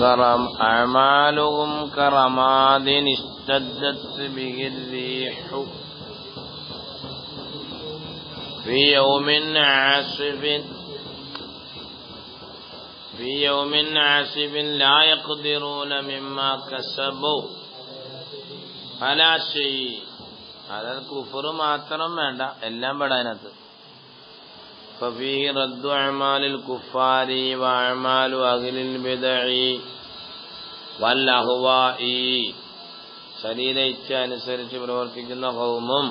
أعمالهم كرماد اشتدت به الريح في يوم عاصف لا يقدرون مما كسبوا على شيء. അതായത് കുഫർ മാത്രം വേണ്ട, എല്ലാം പെടാനത്ത്. ففيه رد أعمال الكفار وأعمال أهل البدع والأهواء. ശരീര ഇച്ഛ അനുസരിച്ച് പ്രവർത്തിക്കുന്ന ഖൗമും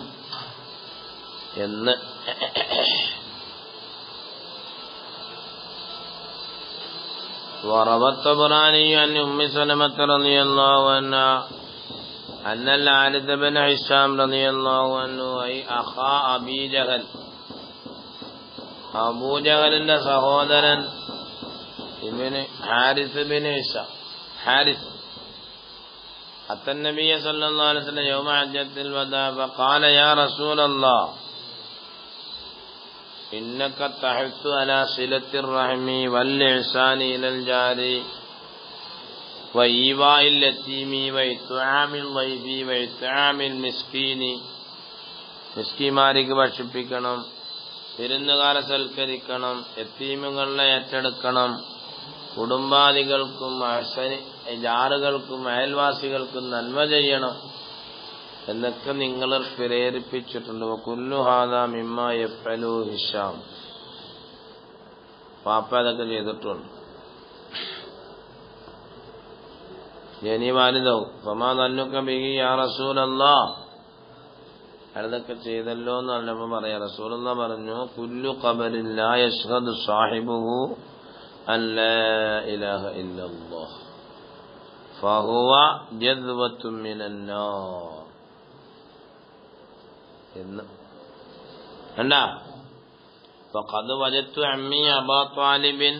എന്ന് وروى الطبراني عن أم سلمة رضي الله عنها أن الحارث بن هشام رضي الله عنه أي أخا أبي جهل أبو جهل സഹോദരൻ ഇബ്നു ഹാരിസ് ബിൻ ഹിഷാം ഹാരിസ് أتى النبي صلى الله عليه وسلم يوم حجة الوداع فقال يا رسول الله إنك تحث على صلة الرحم والإحسان إلى الجار وإيواء اليتيم وإطعام الضيف وإطعام المسكين. മിസ്കിന്മാർക്ക് ഭക്ഷിപ്പിക്കണം, വിരുന്നുകാരെ സൽക്കരിക്കണം, യതീമുകളെ ഏറ്റെടുക്കണം, കുടുംബാദികൾക്കും ജാറുകൾക്കും അയൽവാസികൾക്കും നന്മ ചെയ്യണം എന്നൊക്കെ നിങ്ങൾ പ്രേരിപ്പിച്ചിട്ടുണ്ട്. കുല്ലു ഹാദാ മിമ്മാ യഫ്അലു ഹിഷാം. പാപ്പ അതൊക്കെ ചെയ്തിട്ടുണ്ട്. ജനി വാലിദോ ഫമാ ദന്നുക ബിഹി യാ റസൂലല്ലാഹ്. അതൊക്കെ ചെയ്തല്ലോ എന്ന് പറഞ്ഞപ്പോ പറയാ റസൂലുള്ളാഹ് പറഞ്ഞു കുല്ലു ഖബറിൻ ലാ യശ്ഹദു സാഹിബുഹു അൻ ലാ ഇലാഹ ഇല്ലല്ലാഹ് ഫഹുവ ജദ്വത്തുൻ മിനന്നാർ എന്ന് കണ്ടാ. ഫഖദ് വജദ്തു അമ്മി അബാ ത്വാലിബിൻ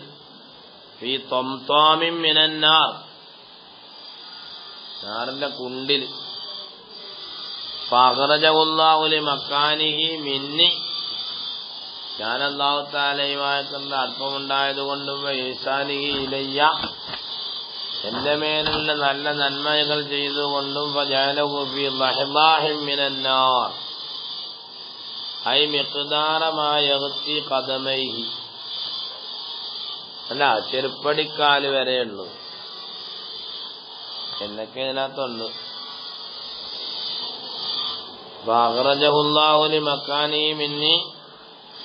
ഫീ തംതാമിൻ മിനന്നാർ. നാറിന്റെ കുണ്ടിൽ ഫഖറജഹുല്ലാഹു ലിമക്കാനിഹി മിന്നി. ഞാൻ അല്ലാഹു തആലയുമായിട്ടുള്ള അടുപ്പമുണ്ടായതുകൊണ്ടും ഈസാനിഹി ഇലയ്യ എന്റെ മേലുള്ള നല്ല നന്മകൾ ചെയ്തുകൊണ്ടും ഫജഅലഹു ഫീ ലഹ്ബാഹിൻ മിനന്നാർ ഐ മിഖ്ദാറ മാ യഗ്തി ഖദമൈഹി. അല്ല, ചെരുപ്പടിക്കാല് വരെയുള്ളൂ എന്നൊക്കെ ഇതിനകത്തുണ്ട്. ഫഖറജഹുല്ലാഹു ലിമക്കാനിഹി മിന്നി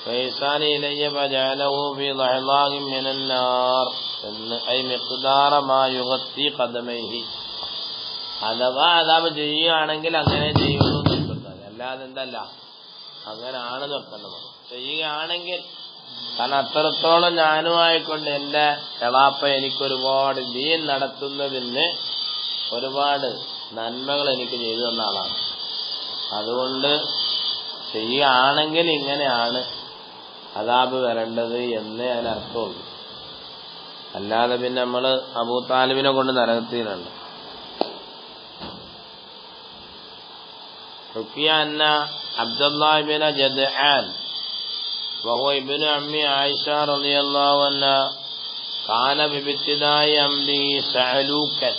ഫൈസാനി ഇലയ്യ ഫജഅലഹു ഫീ ലഹ്ബാഹിൻ മിനന്നാർ എന്ന് ഐ മിഖ്ദാറ മാ യഗ്തി ഖദമൈഹി. അഥവാ അതാബ് ചെയ്യുകയാണെങ്കിൽ അങ്ങനെ ചെയ്യുന്നു നിർത്തുന്നത്, അല്ലാതെ എന്തല്ല അങ്ങനാണ് നിർത്തേണ്ടത്. ചെയ്യുകയാണെങ്കിൽ കാരണം അത്രത്തോളം ഞാനുമായിക്കൊണ്ട് എന്റെ എളാപ്പ എനിക്കൊരുപാട് ദീൻ നടത്തുന്നതിന് ഒരുപാട് നന്മകൾ എനിക്ക് ചെയ്തു തന്ന ആളാണ്. അതുകൊണ്ട് ചെയ്യുകയാണെങ്കിൽ ഇങ്ങനെയാണ് അതാബ് വരേണ്ടത് എന്നേ അതിനർത്ഥമുള്ളൂ. അല്ലാതെ പിന്നെ നമ്മള് അബൂ താലിബിനെ കൊണ്ട് നരകത്തിലുണ്ട്. حكي أن عبد الله بن جدعان وهو ابن عم عائشة رضي الله عنها كان بابتداء أمره سعلوكا.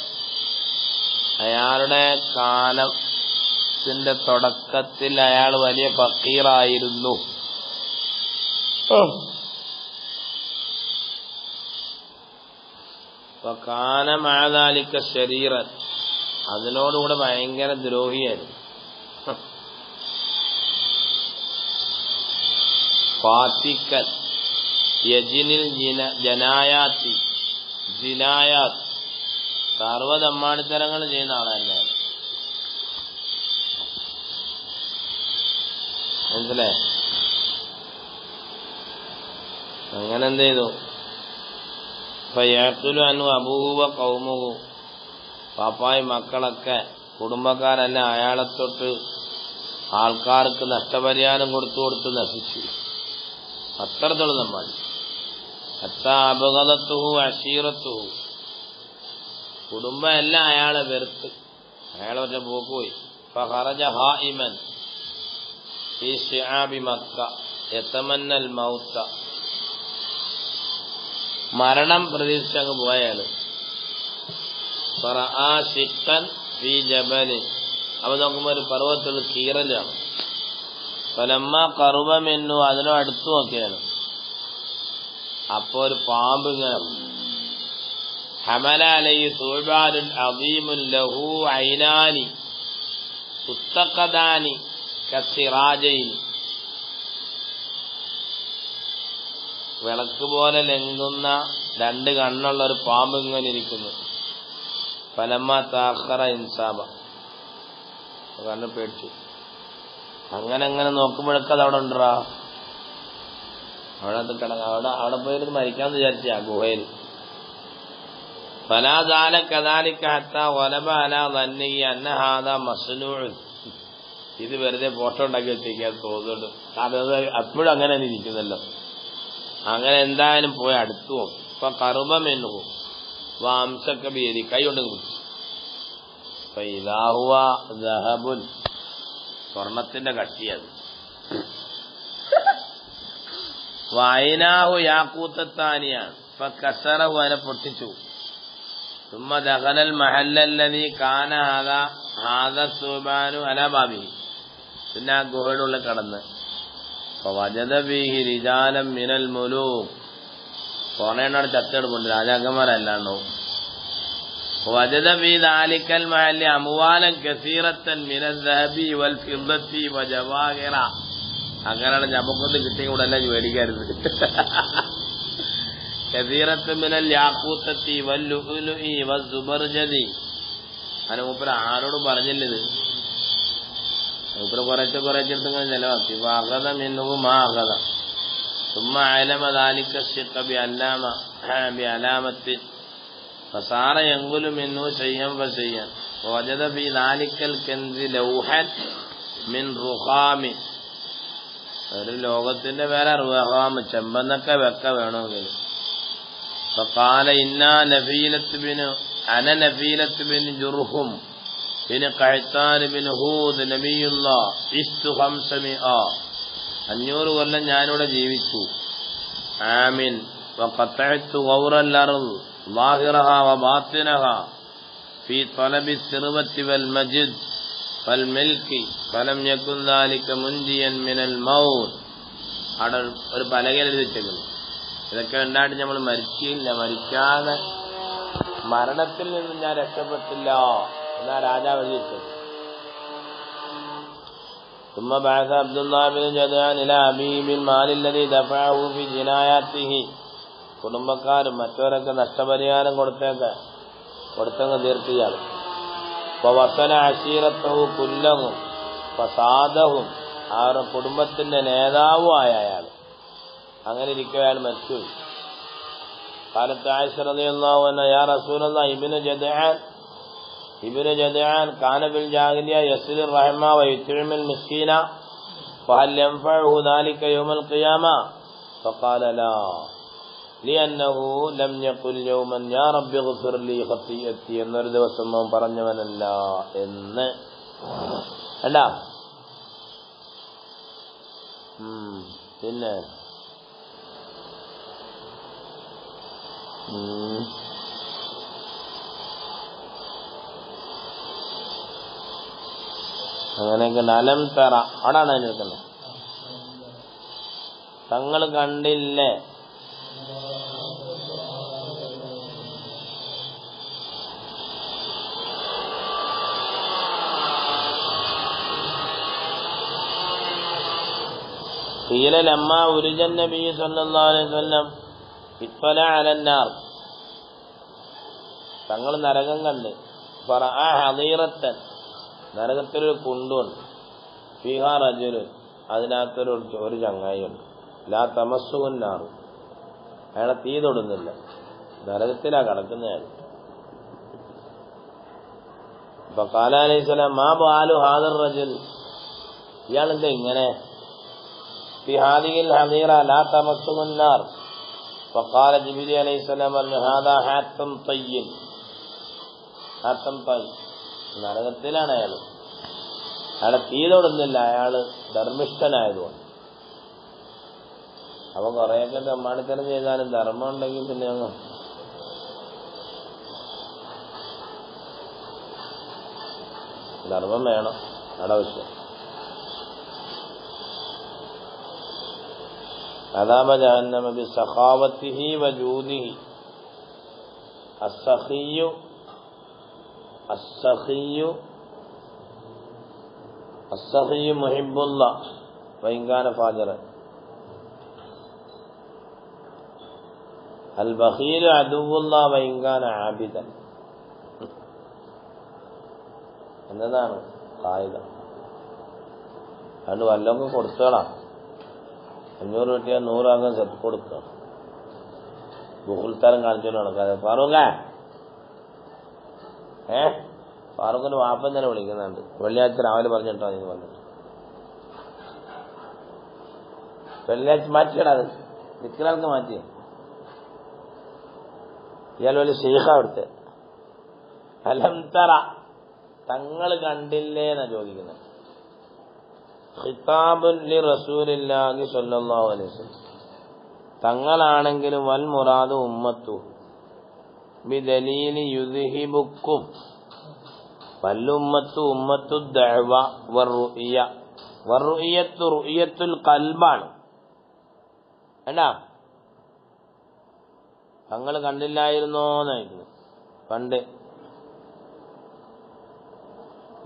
അയാളുടെ കാലത്തിന്റെ തുടക്കത്തിൽ അയാൾ വലിയ ഫക്കീറായിരുന്നു. കാന മഅ ദാലിക ശരീറൻ. അതിനോടുകൂടെ ഭയങ്കര ദ്രോഹിയായിരുന്നു. ഫാത്തിക്കൻ യജിനിൽ ജനായാത്തി ജിനായാത്ത് സർവ്വതമ്മാടിത്തരങ്ങൾ ചെയ്യുന്ന ആളല്ലേ. മനസ്സിലായി? അങ്ങനെ എന്ത് ചെയ്തു? ഫയഖുലു അൻഹു അബൂഹു വ ഖൗമുഹു. പാപ്പായി മക്കളൊക്കെ കുടുംബക്കാരെല്ലാം അയാളെ തൊട്ട് ആൾക്കാർക്ക് നഷ്ടപരിഹാരം കൊടുത്തു നശിച്ചു. അത്രത്തോളം നമ്മൾ അബ്ഗദത്തുഹു അശീറത്തുഹു. കുടുംബം എല്ലാം അയാളെ വെറുത്ത് അയാളെ ഒറ്റ പോക്കുപോയി. ഫഖറജ ഹായിമൻ ഫീ ശിആബി മക്ക യതമന്നൽ മൗത. മരണം പ്രതീക്ഷിച്ചങ്ങ് പോയാള് ഫറആ ശിഖ്ഖൻ ഫീ ജബലി, അപ്പോൾ നോക്കുമ്പോൾ ഒരു പർവ്വതത്തിൽ കീറലാണ്. ഫലമ്മ ഖറുബ മിന്നു, അതിനോട് അടുത്ത് നോക്കിയാണ്. അപ്പോൾ ഒരു പാമ്പ് ഇങ്ങനെ ഹമല അലൈഹി സുബാനുൻ അദീമുൻ ലഹു ഐനാനി തുത്തഖദാനി കസിറാജൈനി, വിളക്ക് പോലെ ലംഘുന്ന രണ്ട് കണ്ണുള്ള ഒരു പാമ്പ് ഇങ്ങനെ ഇരിക്കുന്നു. ഫലമ്മ താഖറ ഇൻസാബ, കണ്ണ് പേടിച്ചു. അങ്ങനെ നോക്കുമ്പോഴൊക്കെ അത് അവിടെ ഉണ്ടാ, അവിടെ പോയിരുന്ന് മരിക്കാന്ന് വിചാരിച്ച ആ ഗുഹയിൽ. ഫലാദാല കദാലിക ഹത്താ വലബ അലാ ദന്നിഹി അന്ന ഹാദാ മസ്നൂഉൻ, ഇത് വെറുതെ ഫോട്ടോ ഉണ്ടാക്കി വെച്ചേക്കാൻ തോന്നുന്നുണ്ട്. അത് അപ്പോഴും അങ്ങനെ തന്നെ ഇരിക്കുന്നല്ലോ. അങ്ങനെ എന്തായാലും പോയി അടുത്തു പോകും. ഇപ്പൊ കറുബമെന്നു പോകും. വാംസക്ക ബിയദി, കൈ കൊണ്ട് കുടിച്ചു. ഫൈദാഹുവ ദഹബുൻ, സ്വർണത്തിന്റെ കട്ടിയത്. വൈനാഹു യാക്കൂത്തത്താനിയാണ്. ഇപ്പൊ കസറഹു, അതിനെ പൊട്ടിച്ചു. ثم دخل المحل الذي كان هذا الثعبان على بابه, പിന്നെ ആ ഗുഹയുടെ ഉള്ളിൽ കടന്ന് فوجد فيه رجالا من الملوك, കോണേനോട് ചത്തെടുപ്പുണ്ട്, രാജാക്കന്മാരല്ലാണ്ടോ. وجد في ذلك المحل أموالا كثيرة من الذهب والفضة وجواهر, അങ്ങനെയാണ് നമുക്കൊന്ന് കിട്ടിയ കൂടെ എല്ലാം മേടിക്കരുത്. كثيرة من الياقوتة واللؤلؤ والزبرجد, അങ്ങനെ മൂപ്പര് ആരോട് പറഞ്ഞില്ലത്. മൂപ്പര് കുറച്ചെടുത്ത് ഇങ്ങനെ ചെലവാക്കി. فأخذ منه ما أخذ ثم علم ذلك الشق بعلامة فصار ينقل منه شيئا فشيئا ووجد في ذلك الكنز لوحا من رخام, ഒരു ലോകത്തിന്റെ പേരാ റുഖാം, ചെമ്പന്നൊക്കെ വെക്ക വേണമെങ്കിൽ. فقال إنا أنا نفيلة بن جرهم بن قعطان بن هود نبي الله عشت 500 കൊല്ലം ഞാനിവിടെ ജീവിച്ചു. ആമിൻ وقطعت غور الأرض ظاهرها وباطنها في طلب الثروة والمجد والملك فلم يكن ذلك منجيا من الموت. അവിടെ ഒരു പലകയിൽ എഴുതി വെച്ചേക്കുന്നു, ഇതൊക്കെ ഉണ്ടായിട്ട് നമ്മൾ മരിക്കില്ല, മരിക്കാതെ മരണത്തിൽ നിന്നും ഞാൻ രക്ഷപ്പെട്ടില്ല എന്നാ രാജാവ് എഴുതി വെച്ചത്. ثم بعث عبد الله بن جدعان إلى أبيه بالمال الذي دفعه في جناياته, കുടുംബക്കാരും മറ്റവരൊക്കെ നഷ്ടപരിഹാരം കൊടുത്തങ്ങ് തീർത്തിയാണ്. വസന അശീറത്തഹു കുല്ലഹും ഫസാദഹും, അവരുടെ കുടുംബത്തിന്റെ നേതാവുമായ അയാൾ. അങ്ങനെ ഇരിക്കെ അയാൾ മരിച്ചുപോയി. കാലത്ത് ആയിഷ റളിയല്ലാഹു അൻഹ യാ റസൂലല്ലാഹ് ഇബ്നു ജദ്ആൻ കാന ബിൽ ജാഹിലിയ്യ യസ്ലിർ റഹ്മ വ യുത്ഇമുൽ മിസ്കീന ഫഹൽ യൻഫഉഹു ദാലിക യൗമൽ ഖിയാമ ഫഖാല ലാ ലിഅന്നഹു ലം യഖുൽ യൗമൻ യാ റബ്ബി ഗ്ഫിർ ലി ഖത്തിയത്തി, എന്നൊരു ദിവസം അവൻ പറഞ്ഞവനല്ല എന്ന്. അല്ല പിന്നെ അങ്ങനെയൊക്കെ അലം തറ, അവിടാണ് അതിനെടുക്കുന്നത്. തങ്ങൾ കണ്ടില്ലേ قيل لما ولج النبي صلى الله عليه وسلم اطلع على النار, തങ്ങൾ നരകം കണ്ട്. ഫറഅ ഹദീറത്തൻ, നരകത്തിലൊരു കുണ്ടുണ്ട്. ഫീഹാ റജുലുൻ, അതിനകത്തൊരു ചങ്ങായിയുണ്ട്. ലാ തമസ്സുഹുന്നാർ, അയാളെ തീ തൊടുന്നില്ല, നരകത്തിലാ കിടക്കുന്നയാൾ. ഫഖാല അലൈഹിസ്സലാം മാ ബാലു ഹാദർ റജുൽ, ഇയാളെന്താ ഇങ്ങനെ? في هذه الحظيرة لا تمسه النار. فقال جبريل عليه السلام هذا حاتم طي, നരകത്തിലാണ് അയാൾ. അയാളെ തീ തൊടുന്നില്ല, അയാള് ധർമ്മിഷ്ഠനായതുകൊണ്ട്. അപ്പൊ കുറെയൊക്കെ തെമ്മാടിത്തരം ചെയ്താലും ധർമ്മം ഉണ്ടെങ്കിൽ പിന്നെ ധർമ്മം വേണം, അടാവശ്യം. അദാബ ജഹന്നമ ബിസഖാവത്തിഹി വജൂദിഹി. അസ്സഖിയ്യു മുഹിബ്ബുല്ലാഹ് വഇൻ കാന ഫാജിറൻ. അൽ ബഖീലു അദുവ്വുല്ലാഹ് വഇൻ കാന ആബിദൻ എന്നതാണ് ഖായിദ. അതുകൊണ്ട് വല്ലതൊക്കെ കൊടുത്തോളാം. 500 കിട്ടിയാൽ 100 ആകാൻ സെറ്റ് കൊടുക്കുക. ബുഹുൽത്തരം കാണിച്ചോണ്ട് നടക്കാതെ. ഫാറൂഖിന് വാപ്പൻ തന്നെ വിളിക്കുന്നുണ്ട്. വെള്ളിയാഴ്ച രാവിലെ പറഞ്ഞിട്ടോ നീ പറഞ്ഞിട്ട് വെള്ളിയാഴ്ച മാറ്റിയടാ. അത് നിൽക്കുന്നയാൾക്ക് മാറ്റി. ഇയാൾ വലിയ ഷെയ്ഖ അവിടുത്തെ. അലം തറ, തങ്ങൾ കണ്ടില്ലേ എന്നാ ചോദിക്കുന്നത്. ഖിതാബുൻ ലി റസൂലില്ലാഹി സ്വല്ലല്ലാഹു അലൈഹി വസല്ലം. തങ്ങളാണെങ്കിലും വൽ മുറാദു ഉമ്മത്തു ബിദലീലി യുദ്ഹിബുക്കും. വല്ലുമ്മത്തു ഉമ്മത്തു ദഅവ വറുഇയ. വറുഇയത്തു റുഇയത്തുൽ ഖൽബാണ്. എന്നാ തങ്ങൾ കണ്ടില്ലായിരുന്നോന്നായിരുന്നു. കണ്ട്.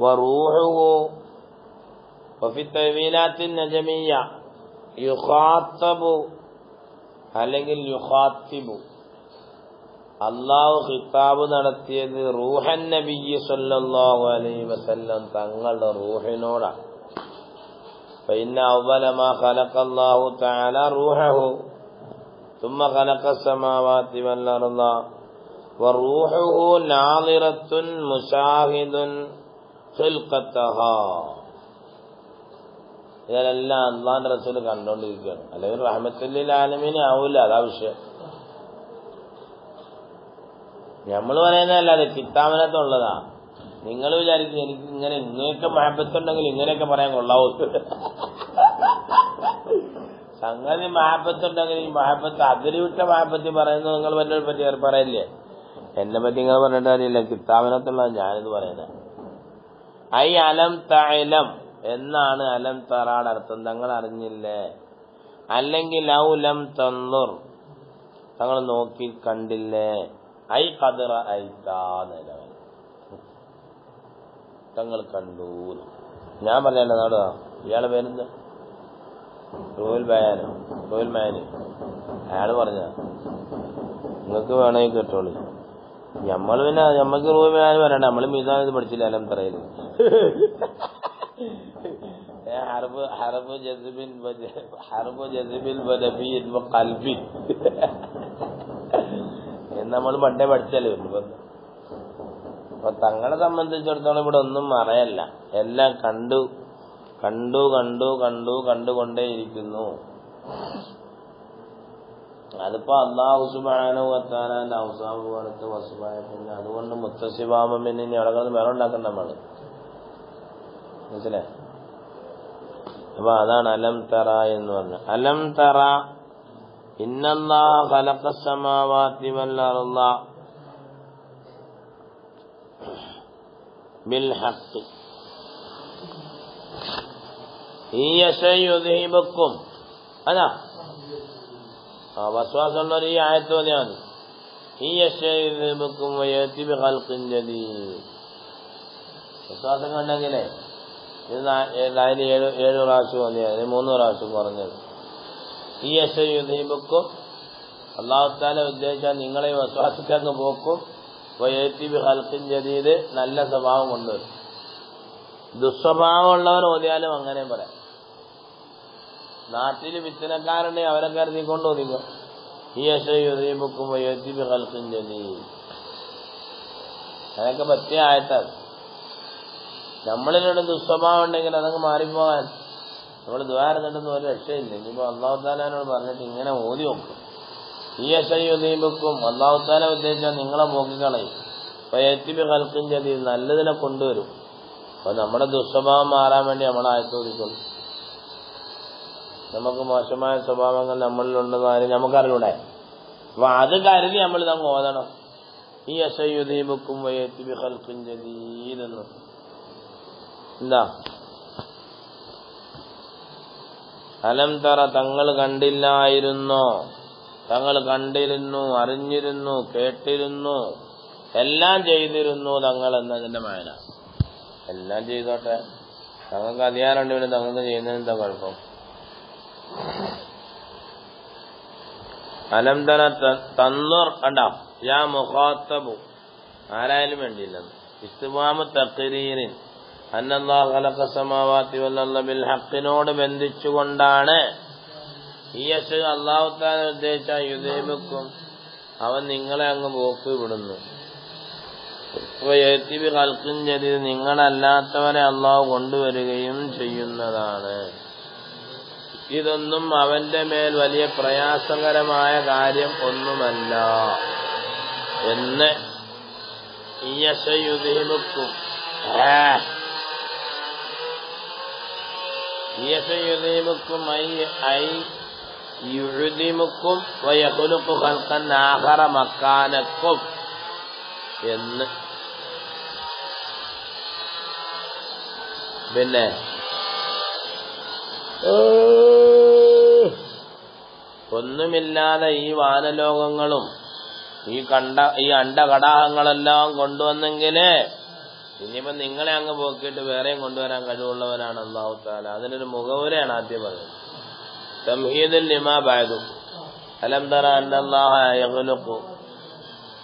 വറൂഹുഹു വഫി തവീലാത്തിൻ നജമിയ്യ യുഖാത്തബു അല്ലെങ്കിൽ യുഖാത്തിബു. അള്ളാഹു ഖിതാബ് നടത്തിയത് റൂഹൻ നബിയ്യി സ്വല്ലല്ലാഹു അലൈഹി വസല്ലം തങ്ങളുടെ റൂഹിനോടാണ്. ഫഇന്ന അവ്വല മാ ഖലഖല്ലാഹു തആല റൂഹഹു ثم خلق السماوات والأرض وروحه ناظرة مشاهد خلقتها. ഇതെല്ലാം അള്ളാന്റെ റസൂൽ കണ്ടോണ്ടിരിക്കുകയാണ്. അല്ലെങ്കിൽ റഹ്മത്തുൽ ലിൽ ആലമീൻ ആവൂല. അതാ വിഷയം. നമ്മൾ പറയുന്നതല്ല, അത് കിതാബിനകത്തുള്ളതാ. നിങ്ങൾ വിചാരിക്കും എനിക്ക് ഇങ്ങനെയൊക്കെ മഹബത്തുണ്ടെങ്കിൽ ഇങ്ങനെയൊക്കെ പറയാൻ കൊള്ളാവൂ. സംഗതി മഹബത്തുണ്ടെങ്കിൽ ഈ മഹബത്ത് അതിരുവിട്ട മഹബത്തി പറയുന്നത് നിങ്ങൾ എന്നെ പറ്റി പറയില്ലേ? എന്നെ പറ്റി നിങ്ങൾ പറഞ്ഞിട്ട് അറിയില്ല. കിതാബിനകത്തുള്ള ഞാനിത് പറയുന്നത്. ഐ അലം തഅലം എന്നാണ് അലം തറാടെ അർത്ഥം. തങ്ങൾ അറിഞ്ഞില്ലേ? അല്ലെങ്കിൽ ഔ ലം തൻദുർ, തങ്ങൾ നോക്കി കണ്ടില്ലേ? ഐ ഖദ് റഅയ്ത, തങ്ങൾ കണ്ടു. ഞാൻ പറഞ്ഞല്ലോ നാടാ. ഇയാളെ പേരെന്താ? റോയൽ മാന്. അയാള് പറഞ്ഞ നിങ്ങൾക്ക് വേണമെങ്കിൽ കേട്ടോളൂ. ഞമ്മള് പിന്നെ ഞമ്മക്ക് റോയൽ മാന് പറയണ്ട. നമ്മള് മീസാൻ ഇത് പഠിച്ചില്ല. അലം തറയില് ഹർബ് ജസ്ബിൻ വനബിൻ വഖൽബിൻ എന്ന് നമ്മൾ പണ്ടേ പഠിച്ചല്ലേ. അപ്പൊ തങ്ങളെ സംബന്ധിച്ചിടത്തോളം ഇവിടെ ഒന്നും മറയല്ല. എല്ലാം കണ്ടുകൊണ്ടേയിരിക്കുന്നു. അതിപ്പോ അല്ലാഹു സുബ്ഹാനഹു വ തആലയുടെ ഔസാഫ് പോലത്തെ വസ്ഫായ. പിന്നെ അതുകൊണ്ട് മുത്തസിബാമ പിന്നെ ഇനി അവിടെ കിടന്ന് വേറെ ഉണ്ടാക്കണ്ട നമ്മള്. മനസ്സിലായി? അപ്പൊ അതാണ് അലം തറ എന്ന് പറഞ്ഞത്. അലം തറ ഇന്നല്ലാഹ ഖലഖസ് സമാവാതി വൽ അർള ബിൽ ഹഖ് യുദ്ഹിബുക്കും. അതാ വസ്വാസമുള്ളവർ ഈ ആയത്ത് മതിയാ മതി. യുദ്ഹിബുക്കും വയഅതി ബിഖൽഖിൻ ജദീദ്. വിശ്വാസം കണ്ടെങ്കിലേ ഇത് അതിന് 7 പ്രാവശ്യം മതിയായിരുന്നു. 3 പ്രാവശ്യം കുറഞ്ഞത്. യുദ്ഹിബുക്കും, അല്ലാഹു തആല ഉദ്ദേശിച്ചാൽ നിങ്ങളെ വസ്വാസക്കങ്ങ് പോക്കും. വയഅതി ബിഖൽഖിൻ ജദീദ്, നല്ല സ്വഭാവം കൊണ്ടുവരും. ദുസ്വഭാവമുള്ളവർ ഓതിയാലും അങ്ങനെ പറയാം. നാട്ടിൽ വിത്തനക്കാരുണ്ടെങ്കിൽ അവരെ കരുതിക്കൊണ്ട് ഓതിക്കും. യുദ്ഹിബുക്കും വയഅതി ബിഖൽഖിൻ ജദീദ്. അതൊക്കെ പറ്റിയ ആയത്താണ്. നമ്മളിലൂടെ ദുസ്വഭാവം ഉണ്ടെങ്കിൽ അതങ്ങ് മാറിപ്പോകാൻ നമ്മൾ ദ്വാരന്നിട്ടൊന്നും ഒരു രക്ഷയില്ല. ഇനിയിപ്പോ അല്ലാഹു തആലയോട് പറഞ്ഞിട്ട് ഇങ്ങനെ ഓതി നോക്കും. യുദ്ഹിബുക്കും, അല്ലാഹു തആല ഉദ്ദേശിച്ചാൽ നിങ്ങളെ പോക്കിക്കളയും. വയഅതി ബിഖൽഖിൻ ജദീദ്, നല്ലതിനെ കൊണ്ടുവരും. അപ്പൊ നമ്മുടെ ദുസ്വഭാവം മാറാൻ വേണ്ടി നമ്മൾ ആയത്തോദിക്കും. നമുക്ക് മോശമായ സ്വഭാവങ്ങൾ നമ്മളിലുണ്ടെന്ന് കാര്യം നമുക്കറിയൂടെ. അപ്പൊ അത് കരുതി നമ്മൾ ഇതങ്ങ് ഓതണം. യുദ്ഹിബുക്കും വയഅതി ബിഖൽഖിൻ ജദീദ് എന്ന്. എന്താ? അലം തറ, തങ്ങൾ കണ്ടില്ലായിരുന്നോ? തങ്ങൾ കണ്ടിരുന്നു, അറിഞ്ഞിരുന്നു, കേട്ടിരുന്നു, എല്ലാം ചെയ്തിരുന്നു തങ്ങൾ എന്നതിന്റെ മാന. എല്ലാം ചെയ്തോട്ടെ, തങ്ങൾക്ക് അധികാരമുണ്ട്, പിന്നെ തങ്ങൾക്ക് ചെയ്യുന്നതിന് എന്താ കുഴപ്പം? അലം തറ തന്നൂർ കണ്ട യാ മുഖാത്തബു, ആരായാലും വേണ്ടിയില്ലെന്ന്. ഇസ്തിഫാമു തഖ്രീരിൻ അന്നല്ലാഹു ഖലഖ സമാവാതി വൽ അർള ബിൽ ഹഖിനോട് ബന്ധിച്ചുകൊണ്ടാണ് ഈ യശ് അല്ലാഹു തആല ഉദ്ദേശിച്ച യുദൈബുക്കും, അവൻ നിങ്ങളെ അങ്ങ് പോക്ക് വിടുന്നു. നിങ്ങളല്ലാത്തവരെ അള്ളാഹു കൊണ്ടുവരികയും ചെയ്യുന്നതാണ്. ഇതൊന്നും അവന്റെ മേൽ വലിയ പ്രയാസകരമായ കാര്യം ഒന്നുമല്ല എന്ന് യുദൈബുക്കും യുഴുദിമുക്കും വയഖ്ലുഖു ഖൽഖൻ ആഖറ മക്കാനക്കും എന്ന്. പിന്നെ ഒന്നുമില്ലാതെ ഈ വാനലോകങ്ങളും ഈ അണ്ടകടാഹങ്ങളെല്ലാം കൊണ്ടുവന്നെങ്കിലേ ഇനിയിപ്പോ നിങ്ങളെ അങ്ങ് പോക്കിയിട്ട് വേറെയും കൊണ്ടുവരാൻ കഴിവുള്ളവനാണ് അല്ലാഹു തആല. അതിനൊരു മുഖവുരയാണ് ആദ്യം പറഞ്ഞത്. തംഹീദുൽ ലിമാ ബഅദു. അലം തറ അന്നല്ലാഹ യഖ്ലുഖു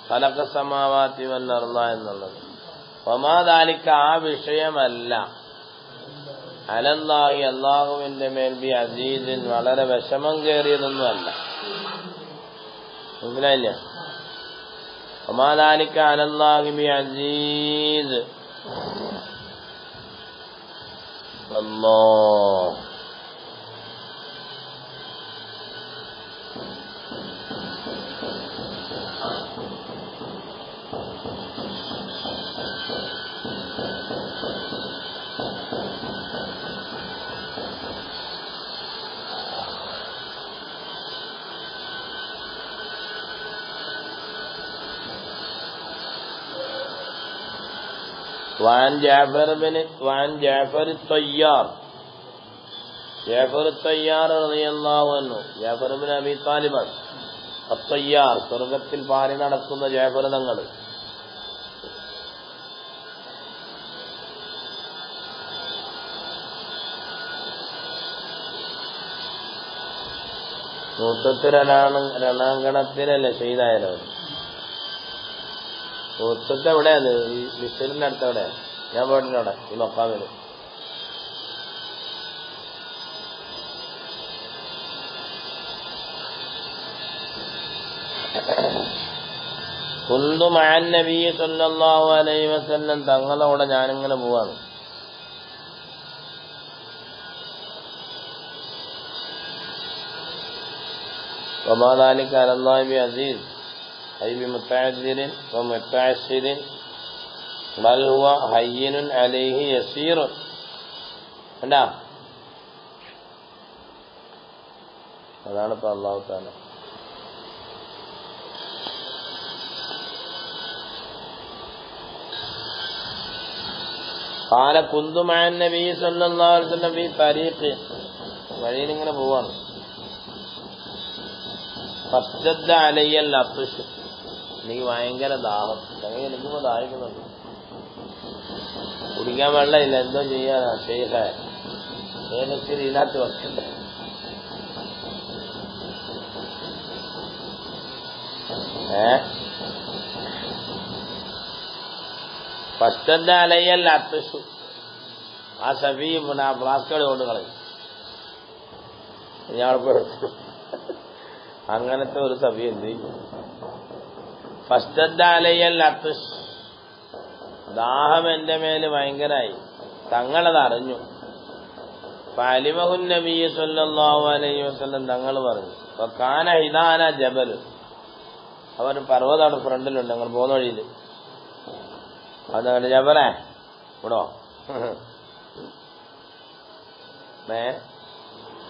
ഖലഖ സമാവാതി വൽ അർള എന്നുള്ളത്. വമാ ദാലിക, ആ വിഷയമല്ല. അലല്ലാഹി, അല്ലാഹുവിന്റെ മേൽ ബി അസീസിൻ, വളരെ വിഷമം കയറിയതൊന്നുമല്ല. മനസ്സിലായില്ല? വമാ ദാലിക അലല്ലാഹി ബി അസീസ്. അല്ലാഹ് وعن جعفر الطيار رضي الله عنه, ജാഫർ ഇബ്നു അബീ താലിബ് അത്തയ്യാർ, സ്വർഗത്തിൽ പാറി നടക്കുന്ന ജാഫർ തങ്ങൾ. മൂത്തത്ത് രണാങ്കണത്തിലല്ലേ ഷഹീദായാലോ? മൂത്തത്ത് എവിടെയാണ്? ഈ ലിസ്റ്റിന്റെ അടുത്ത് എവിടെയാണ്? ഞാൻ പോയിട്ടുണ്ട് അവിടെ, ഈ മക്കാമില്. കുന്തു മഅൻ നബി സല്ലല്ലാഹു അലൈഹി വസല്ലം, തങ്ങളോടെ ഞാനിങ്ങനെ പോവാണ്. വമാ ദാലിക അലല്ലാഹി ബിഅസീസ് ഐ ബിമുതഅദ്ദിരിൻ വമുതഅസ്സിരിൻ ബൽ ഹുവ ഹയ്യിനുൻ അലൈഹി യസീറുൻ. കണ്ടാ, അതാണ് ഇപ്പൊ അല്ലാഹു തആല. ഖാല കുന്തു മഅൻ നബി സല്ലല്ലാഹു അലൈഹി വസല്ലം ഫീ തരീഖി, വഴിയിൽ ഇങ്ങനെ പോവാണ്. ഫസ്തദ്ദ അലയ്യൽ അത്ഷ്, എനിക്ക് ഭയങ്കര ദാഹം. എനിക്കിപ്പോ ദാഹിക്കുന്നുണ്ട്, കുടിക്കാൻ വെള്ളമില്ല, എന്തോ ചെയ്യാനാ? ഷെയ്ഖേ, ഏതൊക്കെ ഇതിനകത്ത് വെക്കണ്ടേ? ഫസ്തദ്ദ അലയ്യൽ അത്ഷു, ആ സഫി ആ ഫ്ലാസ്കുകൾ കൊണ്ട് കളയും. ഞാൻ എടുത്തു. അങ്ങനത്തെ ഒരു സഫി എന്ത് ചെയ്യും? ഫസ്തദ്ദ അലയ്യൽ അത്ഷ്, ദാഹം എന്റെ മേല് ഭയങ്കരായി. തങ്ങളത് അറിഞ്ഞു. ഫഅലിമഹു നബി സല്ലല്ലാഹു അലൈഹി വസല്ലം, തങ്ങൾ പറഞ്ഞു. വകാന ഹിദാന ജബൽ, അവർ പർവ്വതമാണ് ഫ്രണ്ടിലുണ്ട്, ഞങ്ങൾ പോകുന്ന വഴിയിൽ. അതുകൊണ്ട് ജബലേ ഇവിടോ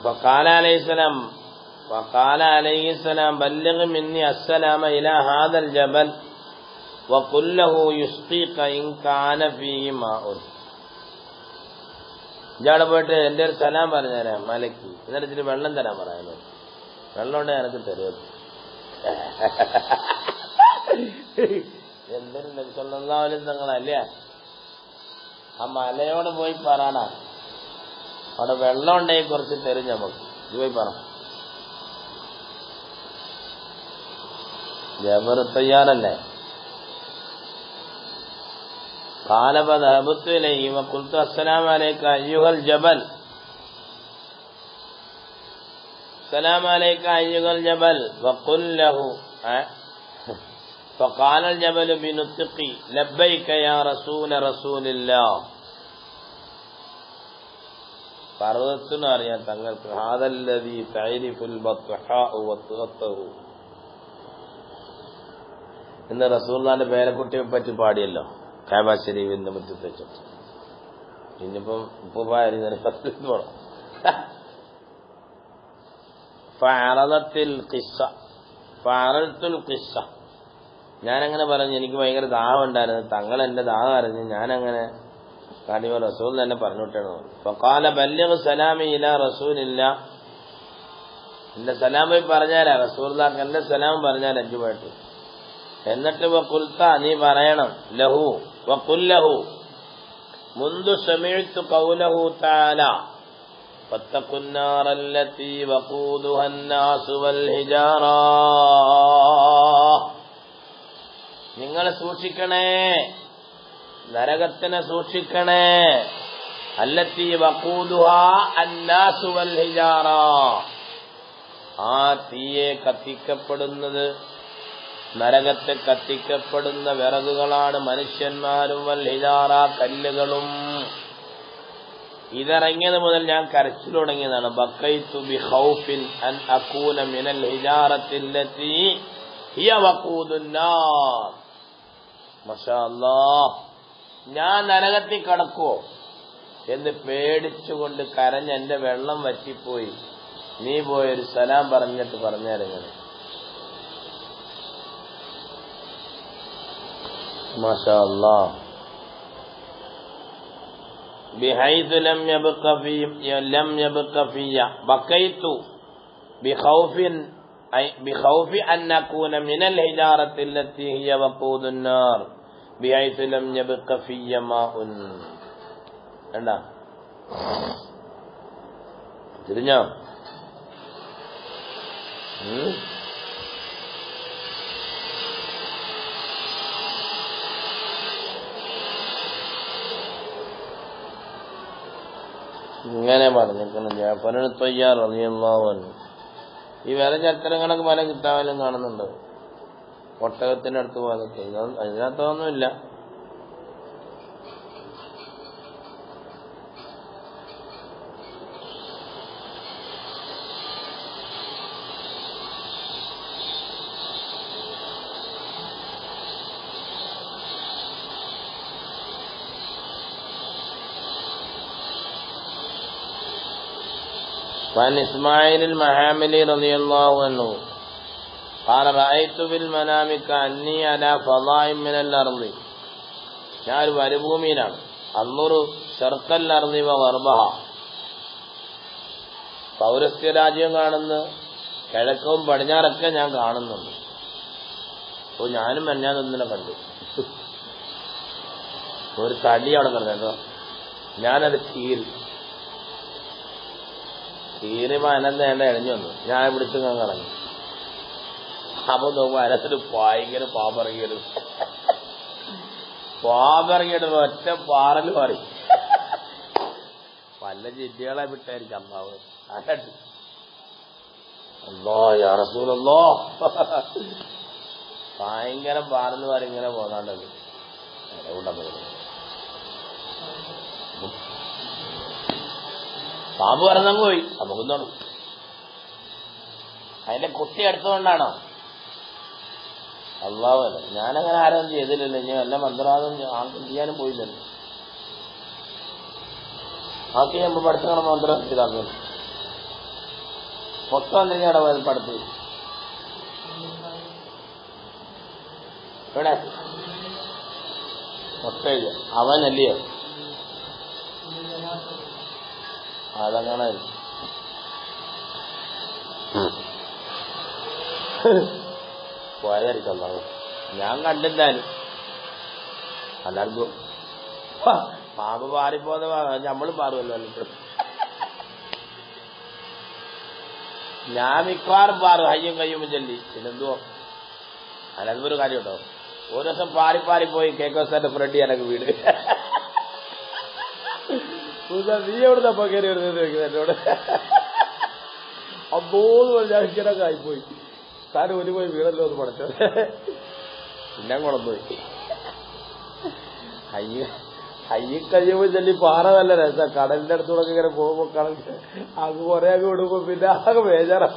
വഖാല അലൈഹിസ്സലാം ബല്ലിഗ് മിന്നി അസ്സലാമ ഇലാ ഹാദൽ ജബൽ വഖുൽ ലഹു യുസ്ഖീക ഇൻ കാന ഫീഹി മാഉൻ. ഇയാളെ പോയിട്ട് എൻ്റെ ഒരു സലാം പറഞ്ഞുതരാം മലയ്ക്ക്, എന്നിട്ട് ഇച്ചിരി വെള്ളം തരാൻ പറയാനോ. വെള്ളം ഉണ്ടെങ്കിൽ എനിക്ക് തരുമോ? എന്തൊരു നബി സല്ലല്ലാഹു അലൈഹി വസല്ലം തങ്ങളല്ലേ ആ മലയോട് പോയി പറയണ, അവിടെ വെള്ളം ഉണ്ടെങ്കിൽ കുറച്ച് തരും നമുക്ക്. ഇത് പോയി പറ. ജബർ തയ്യാറല്ലേ? قال فذهبت إليه وقلت السلام عليك أيها الجبل السلام عليك أيها الجبل وقل له فقال الجبل بنطقي لبيك يا رسول الله. പർവ്വതത്തിനും അറിയാം തങ്ങൾക്ക് ഹാദല്ലദീ തഅരിഫുൽ ബത്ഹാഉ വത്ഖത്തഹു എന്ന് റസൂലുള്ളാഹിന്റെ പേരക്കുട്ടിയെ പറ്റി പാടിയല്ലോ കഅബ ശരീഫിന്റെ മുറ്റത്ത് വെച്ചിട്ട്. ഇനിയിപ്പം ഉപ്പുപാരി പോണം. ഫഅറദത്തുൽ ഖിസ്സ ഞാനങ്ങനെ പറഞ്ഞു, എനിക്ക് ഭയങ്കര ദാഹം ഉണ്ടായിരുന്നു, തങ്ങൾ എന്റെ ദാഹം അറിഞ്ഞ് ഞാനങ്ങനെ കാണിയോ റസൂൽ തന്നെ പറഞ്ഞു വിട്ടാണ്. ഫഖാല ബല്ലിഗ് സലാമി ഇലാ റസൂലില്ലാ, എന്റെ സലാം പോയി പറഞ്ഞാലാ റസൂലുള്ളാഹിക്ക് എന്റെ സലാം പറഞ്ഞാൽ അഞ്ചുമായിട്ട്. എന്നിട്ട് വഖുൽത നീ പറയണം ലഹു വഖുൽ ലഹു മുൻദു സമീഅതു ഖൗലഹു തആല ഫത്തഖുൻ നാറല്ലതീ വഖൂദുഹാ അന്നാസു വൽ ഹിജാറ. നിങ്ങൾ സൂക്ഷിക്കണേ, നരകത്തിനെ സൂക്ഷിക്കണേ. അല്ലത്തി വഖൂദുഹാ അന്നാസു വൽ ഹിജാറ, ആ തീയെ കത്തിക്കപ്പെടുന്നത്, നരകത്തെ കത്തിക്കപ്പെടുന്ന വിറകുകളാണ് മനുഷ്യന്മാരും വൽ ഹിജാറ കല്ലുകളും. ഇതിറങ്ങിയത് മുതൽ ഞാൻ കരച്ചിൽ തുടങ്ങിയതാണ്. ബക്കൈതു ബിഖൗഫിൻ അൻ അകൂന മിനൽ ഹിജാറത്തില്ലത്തി ഹിയ വഖൂദുൻ നാർ. മാഷാ അല്ലാഹ്, ഞാൻ നരകത്തിൽ കടക്കുവോ എന്ന് പേടിച്ചുകൊണ്ട് കരഞ്ഞ് എന്റെ വെള്ളം വറ്റിപ്പോയി. നീ പോയൊരു സലാം പറഞ്ഞിട്ട് പറഞ്ഞാലിങ്ങനെ. മാഷാ അല്ലാഹ്. ബിഹൈതു ലം യബ്ഖ ഫിയ ബക്കൈതു ബിഖൗഫി അൻ അകൂന മിനൽ ഹിജാറത്തി അല്ലത്തി ഹിയ വഖൂദുൻ നാർ ബിഹൈതു ലം യബ്ഖ ഫിയ മാഉൻ. എന്താ തിരിഞ്ഞോ? ഇങ്ങനെ പറഞ്ഞിരിക്കണം ജഅഫർ തയ്യാർ റളിയല്ലാഹു അൻഹു. ഈ വേറെ ചരിത്രങ്ങളൊക്കെ പല കിതാബിലും കാണുന്നുണ്ട്. ഒട്ടകത്തിന്റെ അടുത്ത് പോയതൊക്കെ അതിനകത്തൊന്നുമില്ല. وعن إسماعيل المحاملي رضي الله عنه قال رأيت في المنام كأني على فضاء من الأرض. ഞാൻ ഒരു മരുഭൂമിയിലാണ്. അന്നൂറ് ശർക്കൽ അർദി വഗർബഹ, പൗരസ്ത്യ രാജ്യം കാണുന്നു, കിഴക്കവും പടിഞ്ഞാറൊക്കെ ഞാൻ കാണുന്നുണ്ട്. അപ്പോൾ ഞാനും മെഞ്ഞാന്നൊന്നിനെ കണ്ടു. ഒരു തടി അവിടെ കിടന്നോ, ഞാനത് കീറിയപ്പോ അനന്തേണ്ട ഇഴഞ്ഞു വന്നു. ഞാൻ പിടിച്ചു കറങ്ങി. അപ്പൊ നോക്കുമ്പോ അതിനകത്തൊരു ഭയങ്കര പാമ്പിറങ്ങിയിട്ട് ഒറ്റ പാറൽ മാറി. പല ജില്ലകളെ വിട്ടായിരിക്കും അമ്മാവ്. അല്ലാ യാ റസൂലല്ലാ, ഭയങ്കര പാറൽ മാറി ഇങ്ങനെ പോകാണ്ടത്. പാമ്പ് പറഞ്ഞങ്ങ് പോയി. നമുക്കൊന്നാണ് അതിന്റെ കുട്ടി എടുത്തുകൊണ്ടാണോ? അള്ളാഹുവല്ല, ഞാനങ്ങനെ ആരും ചെയ്തില്ലല്ലോ. ഇനി വല്ല മന്ത്രവാദം ആർക്കും ചെയ്യാനും പോയില്ലല്ലോ. ആക്കി നമ്മൾ പഠിത്തണം മന്ത്രം ചെയ്താൽ മൊത്തം എന്തെങ്കിലും അവിടെ പഠിത്ത് ഇവിടെ മൊത്തം അവനല്ലയോ? അതങ്ങനെ പോയതായിരിക്കും. ഞാൻ കണ്ടില്ലാലും എല്ലാവർക്കും പാമ്പ് പാറിപ്പോന്ന നമ്മളും പാറുമല്ലോ. ഞാൻ മിക്കവാറും പാറും ഹയ്യും കയ്യും ചൊല്ലി. പിന്നെന്തോ അതിനൊരു കാര്യം ഉണ്ടോ? ഒരു ദിവസം പാറിപ്പോയി കേക്കോസാന്റെ ഫ്രണ്ട് ഞാനൊക്കെ വീട്. നീ എവിടുന്നപ്പോ കയറി വരുന്നത് ചോദിക്കുന്നത് എന്നോട്. അപ്പോന്ന് പറഞ്ഞാൽ ഇങ്ങനൊക്കെ ആയിപ്പോയി. താനും ഒരു പോയി വീടല്ലോ എന്ന് പഠിച്ചത്. പിന്നെ കുളന്നുപോയി. ഹയ്യും കഴിയുമ്പോൾ ചൊല്ലി പാറ നല്ല രസം. കടലിന്റെ അടുത്തൂടെ ഇങ്ങനെ പോകുമ്പോ കടൽ അങ്ങ് കുറെ അങ്ങ് വിടുമ്പോ പിന്നെ ആകെ ബേജാറാ.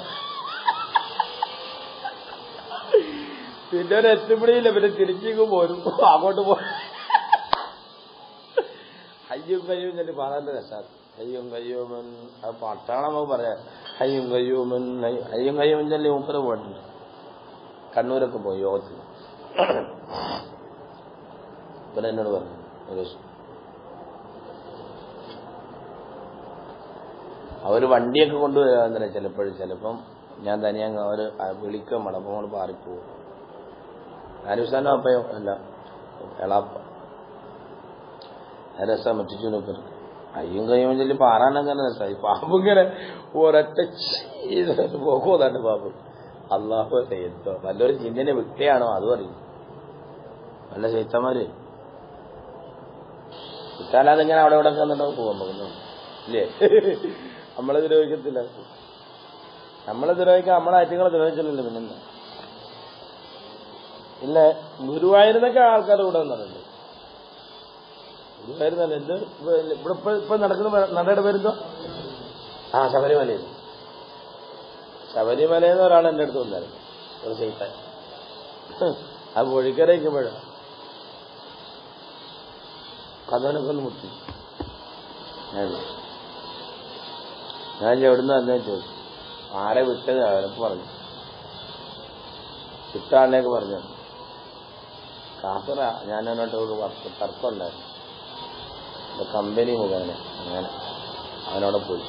പിന്നെ ഒരു എത്തുപിടിയില്ല. പിന്നെ തിരിച്ചു പോരും. അങ്ങോട്ട് പോ. ഹയ്യും കയ്യും ചൊല്ലി പാറ നല്ല രസാണ്. ഹയ്യും കയ്യൂമൻ അത് പാട്ടാണ് നമുക്ക് പറയാം. ഹയ്യും കയ്യൂമൻ ഹയ്യും കയ്യൂമൻ ചൊല്ലി മൂപ്പര് പോയിട്ടുണ്ട്. കണ്ണൂരൊക്കെ പോയി യോഗത്തിന്. ഇപ്പൊ എന്നോട് പറഞ്ഞു ഒരു അവര് വണ്ടിയൊക്കെ കൊണ്ടുവരാൻ ചിലപ്പം ഞാൻ തനിയാ അവര് വിളിക്കാൻ വേണം. അപ്പൊ നമ്മള് പാറിപ്പോവും. ആരുസാനോ അപ്പയോ അല്ല എളാപ്പ രസം മറ്റിച്ചു. അയ്യും കയ്യും ചൊല്ലി പാറാനൊക്കെ രസമായി. പാമ്പിങ്ങനെ ഒരൊറ്റ പോക്കോ തന്നെ പാമ്പ്. അള്ളാഹു എന്തോ നല്ലൊരു ചിന്തനെ വിട്ടയാണോ അതും അറിയും. നല്ല ചൈത്തന്മാര് വിട്ടാലതിങ്ങനെ അവിടെ ഇവിടെ വന്നിട്ടോ പോകാൻ ഇല്ലേ? നമ്മളെ ദ്രോഹിക്കത്തില്ല. നമ്മളെ ദ്രോഹിക്കാൻ നമ്മളെ ആറ്റുകളെ ദ്രോഹിച്ചില്ലല്ലോ. പിന്നെന്താ ഇല്ല. ഗുരുവായൂരിന്നൊക്കെ ആൾക്കാർ ഇവിടെ വന്നിട്ടുണ്ട്. ഗുരുവായൂരുന്നല്ല എന്ത് ഇവിടെ ഇപ്പൊ നടക്കുന്ന നടയുടെ പേരെന്തോ? ശബരിമലയിൽ. ശബരിമലയെന്ന് ഒരാൾ എന്റെ അടുത്ത് വന്നായിരുന്നു. ഒരു ചെയ്താൻ ആ പൊഴിക്കരയ്ക്കുമ്പോഴാണ് കഥനൊക്കെ ഒന്ന് മുട്ടി. ഞാൻ എവിടുന്ന് തന്നെ ചോദിച്ചു. ആരെ വിട്ടത്? അവരൊക്കെ പറഞ്ഞു വിട്ടാളിനെയൊക്കെ പറഞ്ഞു. കാസറ ഞാൻ അവനോട്ട് തർക്കം ഉണ്ടായിരുന്നു. കമ്പനി മുഖേന അങ്ങനെ അവനോടെ പോയി.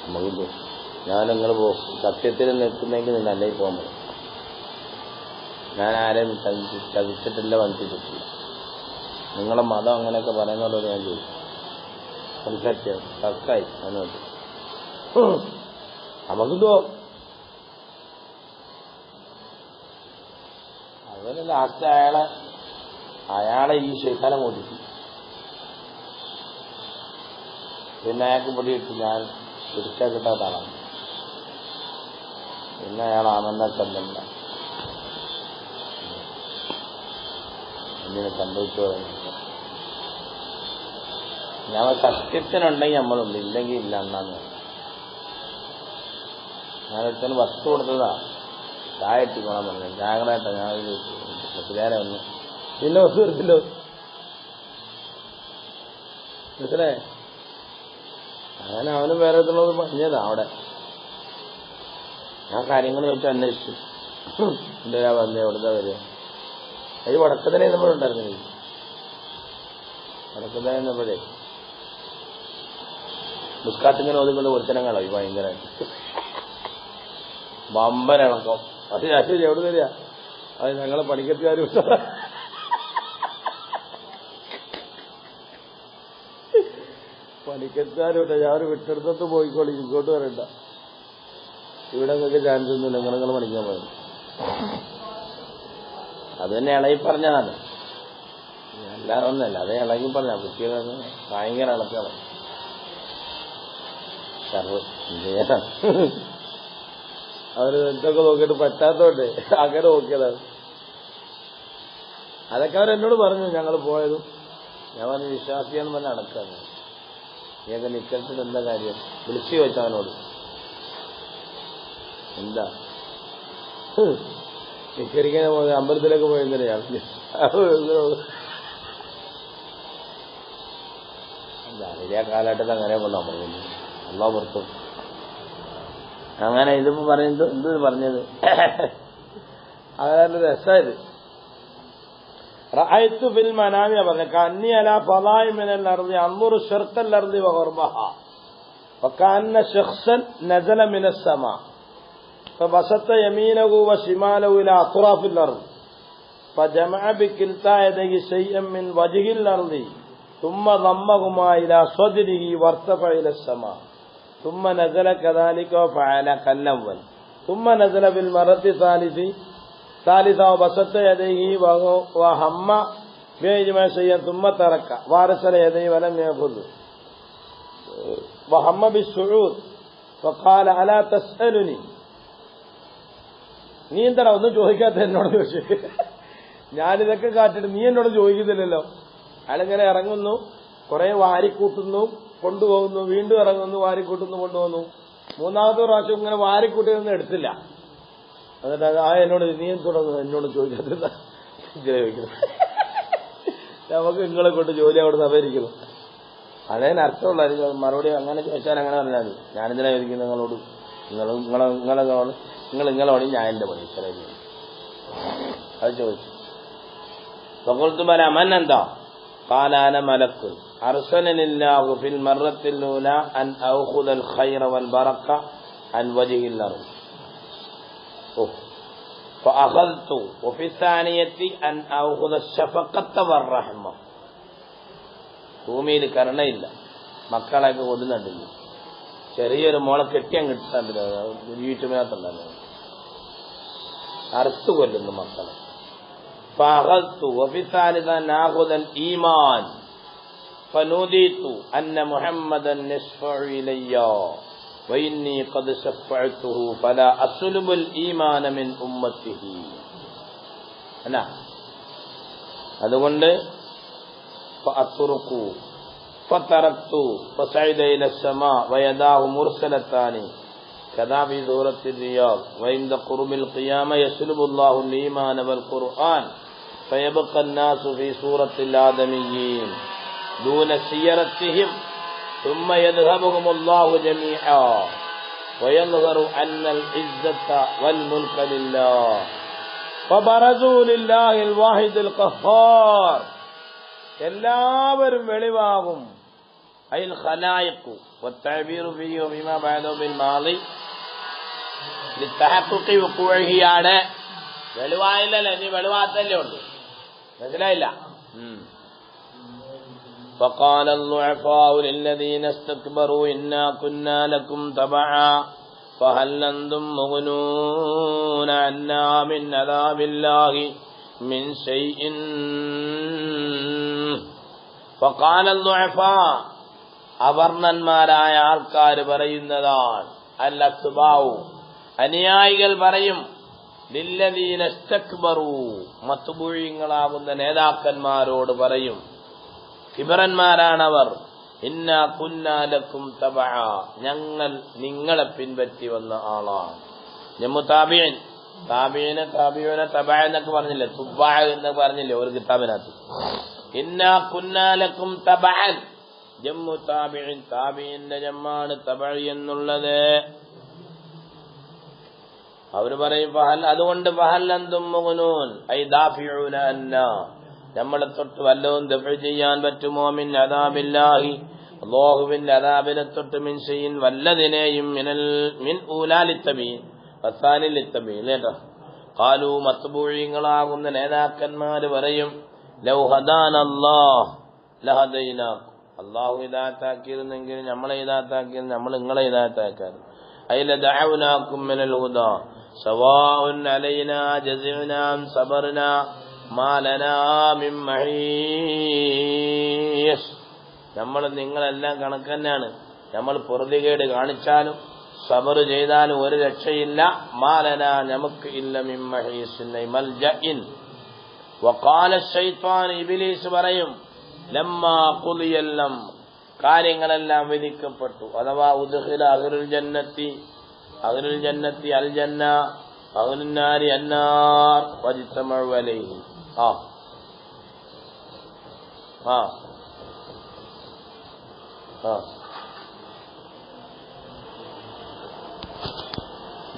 നമുക്ക് ഞാൻ നിങ്ങൾ സത്യത്തിൽ നിൽക്കുന്നെങ്കിൽ നല്ല പോകാൻ പറ്റും. ഞാൻ ആരെയും ചതിച്ചിട്ടില്ല, വഞ്ചിച്ചിട്ടില്ല. നിങ്ങളെ മതം അങ്ങനെയൊക്കെ പറയുന്നതോട് ഞാൻ ചോദിച്ചു. സംസാരിച്ചു തർക്കായി. അതിനോട്ട് നമുക്കിതോ അവന് ലാസ്റ്റ് അയാളെ ഈ ശൈത്താനം ഓടിച്ചു. പിന്നെ അയാൾക്ക് പൊടിയിട്ട് ഞാൻ പിടിച്ചാൽ കിട്ടാത്തതാണ്. പിന്നെ അയാൾ ആനന്ദക്കല്ല ഇങ്ങനെ സംഭവിച്ചു തുടങ്ങി. ഞാൻ സത്യത്തിനുണ്ടെങ്കിൽ നമ്മളുണ്ട്, ഇല്ലെങ്കിൽ ഇല്ല എന്നാണ്. ഞാനൊരുത്തന് വസ്തു കൊടുത്തതാ. ചായ എത്തിക്കോളാൻ പറഞ്ഞു. ജാഗ്രത ഞാനൊരു പ്രചാരം വന്നു. പിന്നെ വസ്തു എടുത്തില്ലോ. മനസ്സിലേ? അങ്ങനെ അവനും വേറെ എത്തുന്നത് പറഞ്ഞതാ. അവിടെ ഞാൻ കാര്യങ്ങൾ വെച്ച് അന്വേഷിച്ചു. എന്തിനാ വന്നേ? എവിടുന്നാ വരിക? അത് വടക്കതനെ നമ്മളുണ്ടായിരുന്നില്ല. വടക്കത എന്നപ്പോഴേ മുസ്കാത്തിങ്ങനെ ഒതുക്കൊണ്ട് ഒരുത്തനങ്ങളോ ഈ ഭയങ്കരമായിട്ട് ബമ്പനിളക്കം. അത് ശരി എവിടെ തരിക? അത് ഞങ്ങളെ പണിക്കത്തുകാർ പണിക്കത്തുകാരുണ്ട്. ഞാൻ വിട്ടെടുത്തിട്ട് പോയിക്കോളി, ഇങ്ങോട്ട് വരണ്ട. ഇവിടെ നിങ്ങൾക്ക് ചാൻസ് ഒന്നുമില്ല, നിങ്ങൾ പഠിക്കാൻ പോയത്. അത് തന്നെ ഇളകി പറഞ്ഞതാണ്. എല്ലാവരും ഒന്നല്ല, അതേ ഇളകി പറഞ്ഞ കുട്ടികളെ ഭയങ്കര ഇളക്കാണ്. അവര് എന്തൊക്കെ നോക്കിയിട്ട് പറ്റാത്തോണ്ട് അങ്ങനെ നോക്കിയതാണ്. അതൊക്കെ അവരെന്നോട് പറഞ്ഞു. ഞങ്ങൾ പോയതും ഞാൻ പറഞ്ഞു വിശ്വാസിയാന്ന് പറഞ്ഞ അടക്കാണ്. നീയൊക്കെ നിക്കത്തിൽ എന്താ കാര്യം? വിളിച്ചു ചോദിച്ചവനോട് എന്താ നിക്കരിക്കാൻ പോയത്? അമ്പലത്തിലേക്ക് പോയെന്തിനാ? വലിയ കാലഘട്ടത്തിൽ അങ്ങനെ കൊണ്ടാ പറയുന്നത്. അള്ളാഹു പുറത്തു. അങ്ങനെ ഇതിപ്പോ പറയുന്നത് എന്ത് പറഞ്ഞത്? അങ്ങനെ രസമായത്. റഅയ്തു ഫിൽ മനാമി പറഞ്ഞു കന്നി അലാ ഫളാഇ മിനൽ അർളി അൻദുറു ശർഖൽ അർളി വഗർബഹ വകഅന്ന ശഖ്സൻ നസല മിനസ് സമാ ഫബസത യമീനഹു വശിമാലഹു ഇലാ അത്റാഫിൽ അർളി فجمع بكلتا يديه شيئا من وجه الأرض ثم ضمهما إلى صدره وارتفع إلى السماء ثم نزل كذلك وفعل كالأول ثم نزل بالمرة الثالثة وبسط يديه وهم بهما شيئا ثم ترك وارسل يديه ولم يأخذ وهم بالصعود فقال ألا تسألني നീ എന്താ ഒന്നും ചോദിക്കാത്ത എന്നോട് ചോദിച്ചു ഞാനിതൊക്കെ കാട്ടിട്ട് നീ എന്നോട് ചോദിക്കുന്നില്ലല്ലോ. അയാളിങ്ങനെ ഇറങ്ങുന്നു, കുറെ വാരിക്കൂട്ടുന്നു, കൊണ്ടുപോകുന്നു, വീണ്ടും ഇറങ്ങുന്നു, വാരിക്കൂട്ടുന്നു, കൊണ്ടുപോകുന്നു. മൂന്നാമത്തെ പ്രാവശ്യം ഇങ്ങനെ വാരിക്കൂട്ടിയൊന്നും എടുത്തില്ല. എന്നിട്ട് എന്നോട് നീ എന്നോട് ചോദിക്കാത്ത നമുക്ക് നിങ്ങളെ കൊണ്ട് ജോലി അവിടെ സഭയിരിക്കുന്നു. അതേന് അർത്ഥമുള്ള മറുപടി അങ്ങനെ ചോദിച്ചാൽ അങ്ങനെ പറഞ്ഞാൽ മതി. ഞാനിതിനെ ചോദിക്കുന്നു നിങ്ങളോട്, നിങ്ങളോട് ഞാൻ എന്റെ പണി ഇത്ര അത് ചോദിച്ചു. فقلت بلى من أنت؟ قال أنا ملك أرسلني الله في المرة الأولى أن أخذ الخير والبركة عن وجه الأرض فأخذت وفي الثانية أن أخذ الشفقة والرحمة. ഭൂമിയിൽ കരുണയില്ല, മക്കളൊക്കെ കൊതുന്നുണ്ടില്ല, ചെറിയൊരു മോളെ കെട്ടിയാൻ കിട്ടാണ്ടില്ല, വീട്ടുമേത്തുണ്ടല്ലോ, അറുത്തു കൊല്ലുന്നു മക്കളെ. فأخذت وفي الثالثة نأخذ الإيمان فنوديت أن محمدا يشفع إلي وإني قد شفعته فلا أسلب الإيمان من أمته. أنا അതുകൊണ്ട് فأتركوا فتركت فصعد إلى السماء ويداه مرسلتان كذا في سورة الرياض وعند قرب القيامة يسلب الله الإيمان والقرآن فيبقى الناس في سورة الآدميين دون سيرتهم ثم يذهبهم الله جميعا ويظهر أن العزة والملك لله فبرزوا لله الواحد القهار. എല്ലാവരും വെളിവാകും. അയിൽ ഖലായിഖു വത്തഅബീറു ഫീഹി വബിമാ ബഅദഹു ബിൽ മാളി ലിതഹഖുഖി വഖൂഇഹി ആണ്. വെളിവായില്ലല്ലോ, ഇനി വെളിവാത്തല്ലേ ഉള്ളൂ. മനസ്സിലായില്ല? فقال الضعفاء للذين استكبروا إنا كنا لكم تبعا فهل أنتم مغنون عنا من عذاب الله من شيء. فقال الضعفاء അവർണന്മാരായ ആൾക്കാർ പറയുന്നതാണ്, അൽ അത്ബാഉ അനുയായികൾ പറയും, ലില്ലദീന ഇസ്തക്ബറു മത്ബൂഇങ്ങളാകുന്ന നേതാക്കന്മാരോട് പറയും, കിബറന്മാരാണവർ, ഇന്നാ കുന്നാ ലക്കും തബഅ ഞങ്ങൾ നിങ്ങളെ പിൻപറ്റി വന്ന ആളാണ്. ജമ്മു താബിഈൻ താബിഊന തബഅ എന്നൊക്കെ പറഞ്ഞില്ലേ, തുബഅ എന്നൊക്കെ പറഞ്ഞില്ലേ ഒരു കിതാബിനകത്ത്. ഇന്നാ കുന്നാ ലക്കും തബഅൻ ജമ്മു താബിഈൻ, താബിഈന്റെ ജമ്മാണ് തബഅ എന്നുള്ളത്. അവര് പറയും അതുകൊണ്ട് ഫഹൽ അൻതും മുഗ്നൂൻ ഐ ദാഫിഊന അന്നാ നമ്മളെ തൊട്ട് വല്ലതും ദഫഅ ചെയ്യാൻ പറ്റുമോ മിൻ അദാബില്ലാഹി അല്ലാഹുവിന്റെ അദാബിനെ തൊട്ട് മിൻ ഷൈഇൻ വല്ലതിനെയും മിൻ ഊലാലിത്തബീൻ വസാനിലിത്തബീൻ ലേട്ടോ. ഖാലു മത്ബൂഇങ്ങളാകുന്ന നേതാക്കന്മാര് പറയും, ലൗ ഹദാനല്ലാഹ് ലഹദൈനാകും അല്ലാഹു ഹിദായത്താക്കിയിരുന്നെങ്കിൽ നമ്മളെ ഹിദായത്താക്കിയത് നമ്മൾ നിങ്ങളെ ഹിദായത്താക്കാറ്. അയില ദഅവനാകും മിനൽ ഹുദാ സവാഉൻ അലൈനാ ജസിഅനാ സബർനാ മാ ലനാ മിൻ മഹീസ്. നമ്മൾ നിങ്ങളെല്ലാം കണക്ക് തന്നെയാണ്. നമ്മൾ പൊറുതികേട് കാണിച്ചാലും സബർ ചെയ്താലും ഒരു രക്ഷയില്ല. മാലന നമുക്ക് ഇല്ല മിൻ മഹീസിൻ മൽജഇൻ. വഖാല ശൈത്വാൻ ഇബ്ലീസ് പറയും, ലമ്മാ ഖുദിയൽ അംർ കാര്യങ്ങളെല്ലാം വിധിക്കപ്പെട്ടു, അഥവാ ഉദ്ഖില അഹ്ലുൽ ജന്നത്തി അൽ ജന്ന അഹ്ലുൻ നാരി അന്നാർ വജ്തമഉ അലൈഹി.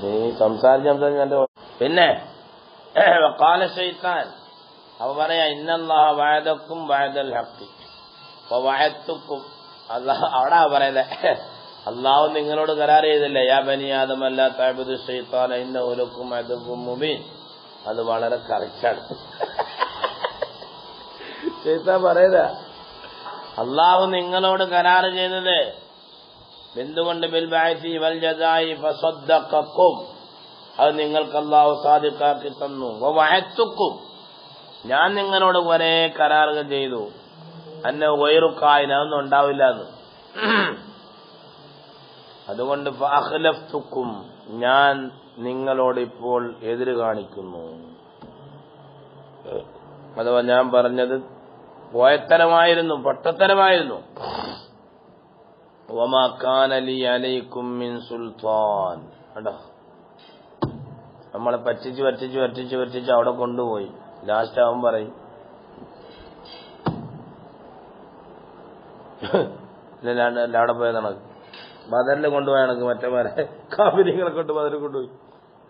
നീ സംസാരിച്ച പിന്നെ വഖാല ശൈത്താൻ അപ്പൊ പറയാ ഇന്നല്ലാഹ വഅദക്കും വഅദൽ ഹഖ് വവഅദ്തുക്കും. അല്ലാഹ് അവിടെ പറയുന്നത് അല്ലാഹു നിങ്ങളോട് കരാർ ചെയ്തില്ല, യാ ബനി ആദം അല്ലാ തഅബുദു ശൈത്താന ഇന്നഹു ലക്കും അദുവ്വുൻ മുബീൻ. അത് വളരെ കറക്റ്റാണ്. ശൈത്താൻ പറയുക അല്ലാഹു നിങ്ങളോട് കരാർ ചെയ്തത് എന്തുകൊണ്ട്? ബിൽ ബഅസി വൽ ജസായി ഫസദ്ദഖക്കും. അത് നിങ്ങൾക്ക് അല്ലാഹു സാദിഖാക്കി തന്നു. വവഅദ്തുക്കും, ഞാൻ നിങ്ങളോട് ഒരേ കരാറുകൾ ചെയ്തു. അന്ന വൈറുക്കായിന് അതൊന്നും ഉണ്ടാവില്ല എന്ന്. അതുകൊണ്ട് ഫഅഖ്ലഫ്തുക്കും, ഞാൻ നിങ്ങളോട് ഇപ്പോൾ എതിര് കാണിക്കുന്നു. അഥവാ ഞാൻ പറഞ്ഞത് പോയത്തരമായിരുന്നു, പൊട്ടത്തരമായിരുന്നു. വമാ കാന ലി അലൈക്കും മിൻ സുൽത്താൻ. കണ്ടോ, നമ്മളെ പറ്റിച്ച് അവിടെ കൊണ്ടുപോയി. ലാസ്റ്റ് അവൻ പറയും അവിടെ പോയ നടക്കും. ബദറിൽ കൊണ്ടുപോയ കണക്ക് മറ്റേമാരെ കാഫിരികളെ കൊണ്ട് ബദറിൽ കൊണ്ടുപോയി.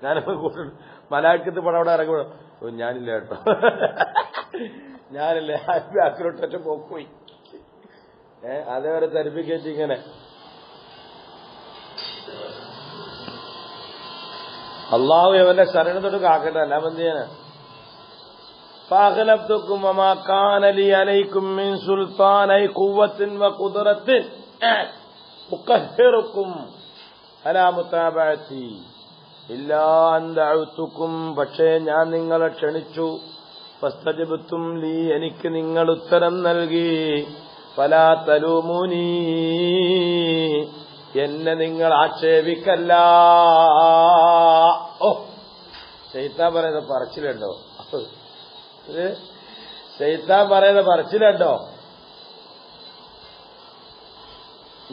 ഞാനിപ്പോ മലാക്കത്ത് പടം അവിടെ ഇറങ്ങി. ഞാനില്ല കേട്ടോ, ഞാനില്ല, ബാക്കിലോട്ടൊറ്റ പോയി. അതേവരെ തരിപ്പിക്കേറ്റ് ഇങ്ങനെ. അള്ളാഹു എവന്റെ ശരണം തൊട്ട് കാക്കട്ടെ, അല്ല ബന്ധിയാണ്. فأغلبتكم وما كان لي عليكم من سلطان أي قوة وقدرة أقهركم على متابعتي إلا أن دعوتكم. പക്ഷേ ഞാൻ നിങ്ങളെ ക്ഷണിച്ചു. فاستجبتم لي, എനിക്ക് നിങ്ങൾ ഉത്തരം നൽകി. فلا تلوموني, എന്നെ നിങ്ങൾ ആക്ഷേപിക്കല്ല. ഓ, ശൈത്താൻ പറയുന്ന പറച്ചിലുണ്ടോ? ശൈത്താൻ പറയുന്ന പറച്ചിലുണ്ടോ?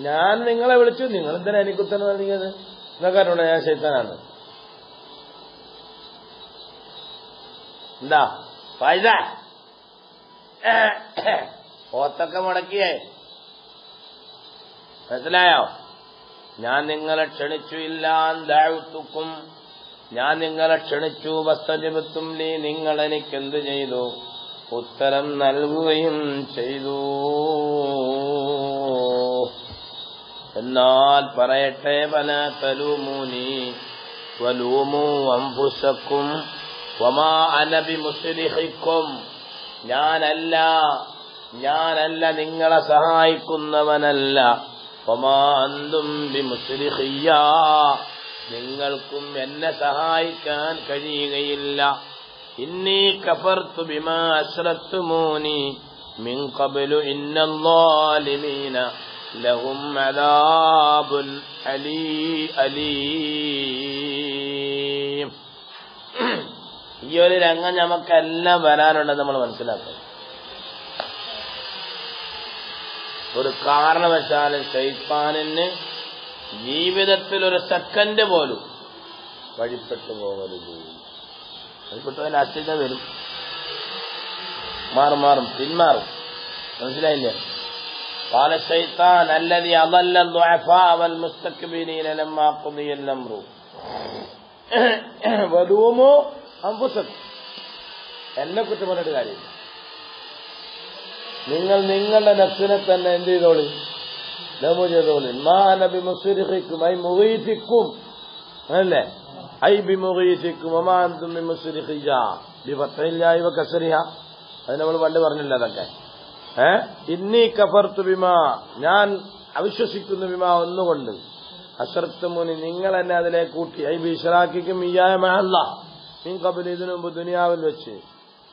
ഞാൻ നിങ്ങളെ വിളിച്ചു, നിങ്ങൾ എന്തിനാ എനിക്ക് ഉത്തരം നൽകിയത്? നിങ്ങൾക്കറിഞ്ഞൂടാ ഞാൻ ശൈത്താനാണ്? എന്താ ഫൈദ ഓത്തൊക്കെ മുടക്കിയേ, മനസ്സിലായോ? ഞാൻ നിങ്ങളെ ക്ഷണിച്ചു. ഇല്ലാൻ ദഅഉതുക്കും, ഞാൻ നിങ്ങളെ ക്ഷണിച്ചു. വസ്തജബതും ലി, നിങ്ങൾ എനിക്ക് എന്ത് ചെയ്തു? ഉത്തരം നൽകുകയും ചെയ്തു. എന്നാൽ പറയട്ടെ, വലാ തലൂമൂനി വലൂമു അൻഫുസക്കും വമാ അന ബിമുസ്രിഖിക്കും. ഞാനല്ല നിങ്ങളെ സഹായിക്കുന്നവനല്ല. വമാ അന്തും ബിമുസ്രിഖിയ്യ, നിങ്ങൾക്കും എന്നെ സഹായിക്കാൻ കഴിയുകയില്ല. ഇന്നി കഫർതു ബിമാ അശ്റക്തുമൂനി മിൻ ഖബ്ലു ഇന്നല്ലാലിമീന ലഹും അദാബുൻ അലീം. ഈ ഒരു രംഗം നമുക്കെല്ലാം വരാനുണ്ടെന്ന് നമ്മൾ മനസ്സിലാക്കണം. ഒരു കാരണവശാലും ശൈത്താനിന് ജീവിതത്തിൽ ഒരു സെക്കൻഡ് പോലും വഴിപ്പെട്ടു പോകരുത്. വഴിപ്പെട്ടതിന് അശ്രദ്ധ വരും, മാറും പിന്മാറും. മനസ്സിലായില്ലേ? قال الشيطان الذي أضل الضعفاء والمستكبرين لما قضي الأمر ولوموا أنفسكم. എന്നെ കുറ്റം പറഞ്ഞിട്ട് കാര്യമില്ല. നിങ്ങൾ നിങ്ങളുടെ നഫ്സിനെ തന്നെ എന്ത് ചെയ്തോളി? ലമു ചെയ്തോളി. മാ നബി മുസ്രിഖിക്കും ഐ മുഗീതിക്കും, അല്ലേ? ഐ ബി മുഗീതിക്കും വമാ അൻതും ബി മുസ്രിഖിയ ബിഫത്ഹില്ലാഹി വകസ്രിഹ. അത് നമ്മൾ പണ്ട് പറഞ്ഞില്ല അതൊക്കെ. ഇന്നി കഫർതു ബിമാ, ഞാൻ അവിശ്വസിക്കുന്നു, ബിമാ ഒന്നുകൊണ്ട്, അശ്റക്തുമൂനി, നിങ്ങൾ എന്നെ അതിലേക്ക് കൂട്ടി. ഐ ബി ഇശ്റാക്കിക്കും ഇയ്യായ മഅ അല്ലാഹ് മിൻ ഖബ്ലി, ഇതിനു മുമ്പ് ദുനിയാവിൽ വെച്ച്.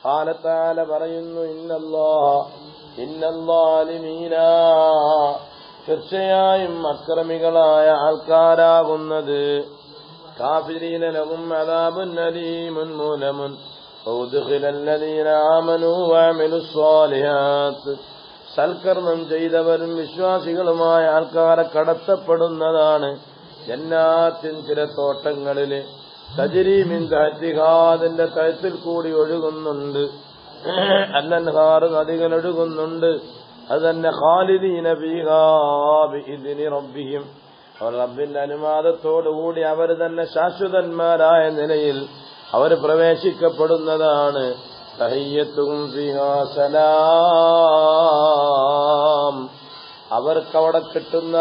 ഖാല തആല പറയുന്നു, ഇന്നല്ലാലിമീന, തീർച്ചയായും അക്രമികളായ ആൾക്കാരാകുന്നത്, കാഫിരീന ലഹും അദാബുൻ അലീമുൻ മൂലമുൻ വഉദ്ഖിലല്ലദീന ആമനൂ വഅമിലുസ്സാലിഹാത്ത്, സൽക്കർമ്മം ചെയ്തവരും വിശ്വാസികളുമായ ആൾക്കാരെ കടത്തപ്പെടുന്നതാണ് ജന്നാത്തിൻ, ചില തോട്ടങ്ങളില്, തജ്രീ മിൻ തഹ്തിഹാ, അതിന്റെ തഴത്തിൽ കൂടി ഒഴുകുന്നുണ്ട്, അന്നൻഹാർ, നദികൾ ഒഴുകുന്നുണ്ട്. അത് തന്നെ ഖാലിദീന ഫീഹാ ബിഇദ്നി റബ്ബിഹിം, അവർ റബ്ബിന്റെ അനുവാദത്തോടുകൂടി അവർ തന്നെ ശാശ്വതന്മാരായ നിലയിൽ അവർ പ്രവേശിക്കപ്പെടുന്നതാണ്. തഹിയ്യത്തുഹും ഫീഹാ സലാം. അവർക്കവിടെ കിട്ടുന്ന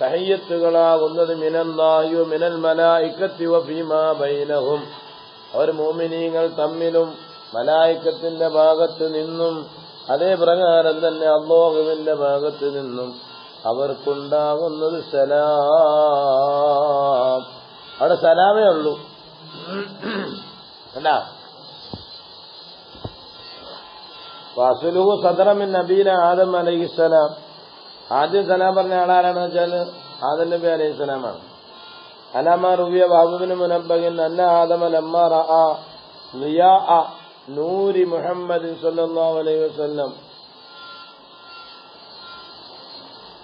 തഹിയ്യത്തുകളാകുന്നത് മിനല്ലാഹി വ മിനൽ മലായികത്തി വ ഫീമാ ബൈനഹും. അവർ മുഅ്മിനീങ്ങൾ തമ്മിലും മലായികത്തിന്റെ ഭാഗത്ത് നിന്നും അതേ പ്രകാരം തന്നെ അല്ലാഹുവിന്റെ ഭാഗത്ത് നിന്നും അവർക്കുണ്ടാകുന്നത് സലാം. അവിടെ സലാമേ ഉള്ളൂ. അല്ല വസുലുഹു സദറമിൻ നബീന ആദം അലൈഹിസ്സലാം. ആദ്യം സലാം പറഞ്ഞ ആളാരാണെന്ന് വെച്ചാൽ ആദം നബി അലൈഹിസ്സലാമാണ്. അലമ റുവിയ വഹബിന് മുനബ്ബഹിൻ അന്ന ആദമ ലമ്മ റഅ ളിയാഅ നൂരി മുഹമ്മദിൻ സല്ലല്ലാഹു അലൈഹി വസല്ലം.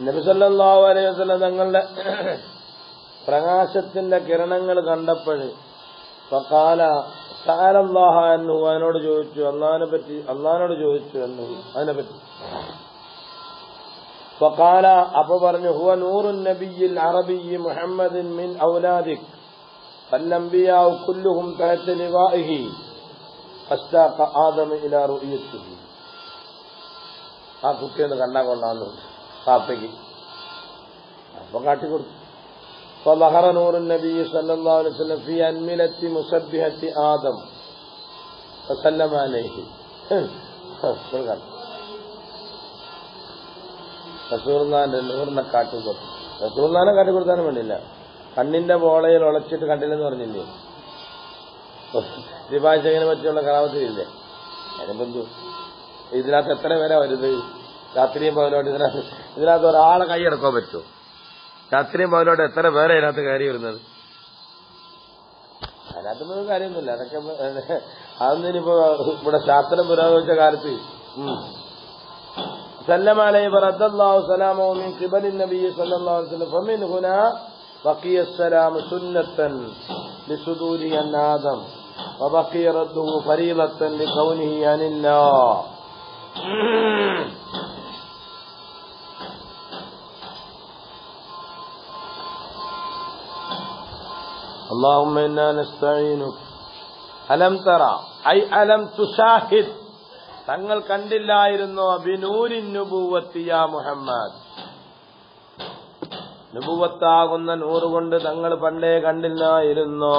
നബി സല്ലല്ലാഹു അലൈഹി വസല്ലം തങ്ങളുടെ പ്രകാശത്തിന്റെ കിരണങ്ങൾ കണ്ടപ്പോൾ ഫഖാല സഅലല്ലാഹ അൻഹു, അതിനോട് ചോദിച്ചു, അല്ലാഹുവിനോട് ചോദിച്ചു അതിനെപ്പറ്റി. ഫഖാല, അപ്പൊ പറഞ്ഞു, ഹുവ നൂറുൻ നബിയിൽ അറബിയ്യി മുഹമ്മദിൻ മിൻ ഔലാദിക് ഫല്ലംബിയാഉ കുല്ലുഹും തഹത ലിവാഇഹി ഫസ്താഖ ആദമ ഇലാ റുഅയത്തിഹി. ആ കുട്ടിയൊന്ന് കണ്ടാ കൊള്ളാന്ന് പാപ്പയ്ക്ക്. അപ്പൊ കാട്ടിക്കൊടുത്തു. فظهر نور النبي صلى الله عليه وسلم في أنملة مسبحة آدم فسلم عليه. റസൂലുള്ളാഹിന്റെ നൂറിനെ കാട്ടിക്കൊടുത്തു. റസൂലുള്ളാഹിനെ കാട്ടിക്കൊടുത്താനും വേണ്ടില്ല, കണ്ണിന്റെ പോളയിൽ ഉളച്ചിട്ട് കണ്ടില്ലെന്ന് പറഞ്ഞില്ലേ വിഭാഷകനെ പറ്റിയുള്ള കറാമത്തിലില്ലേ. അതിനെന്തു ഇതിനകത്ത് എത്ര പേരാ വരുന്നത്? രാത്രിയും പകലോട്ട് ഇതിനകത്ത് ഒരാളെ കൈയെടുക്കാൻ പറ്റുമോ? രാത്രിയും പകലോട്ട് എത്ര പേരെ ഇതിനകത്ത് കയറി വരുന്നത്? അതിനകത്തൊന്നും കാര്യമൊന്നുമില്ല. അതൊക്കെ അതൊന്നും ഇനിയിപ്പോ ഇവിടെ ശാസ്ത്രം പുരോഗമിച്ച കാലത്ത് സല്ലമ അലൈഹി വറദ്ദല്ലാഹു സലാമഹു മിൻ ഖിബലി നബി സല്ലല്ലാഹു അലൈഹി വസല്ലം ഫമിൻ ഹുനാ ബഖിയ السلام സുന്നത്തൻ ലിസുദൂരി അൻ ആദം വബഖിയ റദ്ദുഹു ഫരീളത്തൻ ലികൗനിഹി അനില്ലാഹ്. اللهم إنا نستعينك ألم ترى أي ألم تشاهد തങ്ങൾ കണ്ടില്ലായിരുന്നോ ബിനൂരിൻ നുബുവത്തി യാ മുഹമ്മദ്, നുബുവത്താകുന്ന നൂറുകൊണ്ട് തങ്ങൾ പണ്ടേ കണ്ടില്ലായിരുന്നോ?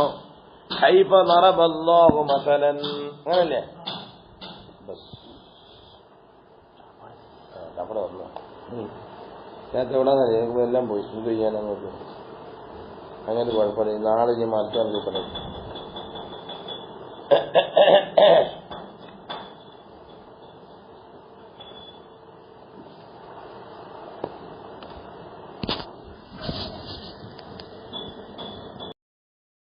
കൈഫ ദറബല്ലാഹു മസലൻ, അങ്ങനല്ലേ? അവിടെ വന്നു നേരത്തെ എവിടെ എല്ലാം പോയി എന്ത് ചെയ്യാനങ്ങോട്ട്. അങ്ങനെ കുഴപ്പമില്ല, നാളെ ഞാൻ മാറ്റാൻ നോക്കണം.